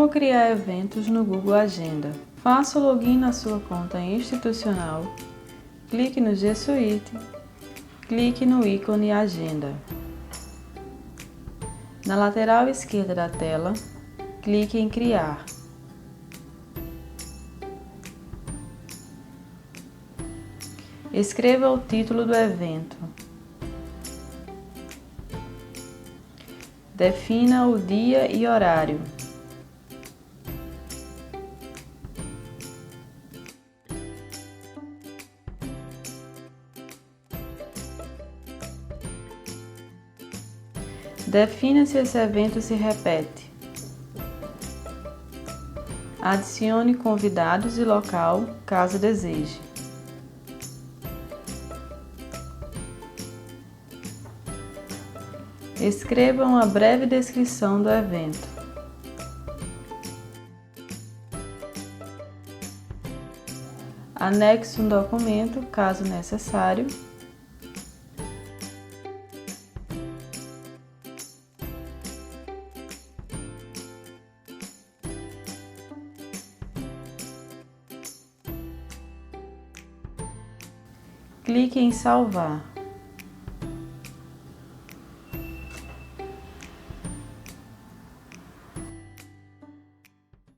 Como criar eventos no Google Agenda? Faça o login na sua conta institucional, clique no G Suite, clique no ícone Agenda. Na lateral esquerda da tela, clique em Criar. Escreva o título do evento. Defina o dia e horário. Defina se esse evento se repete. Adicione convidados e local, caso deseje. Escreva uma breve descrição do evento. Anexe um documento, caso necessário. Clique em salvar.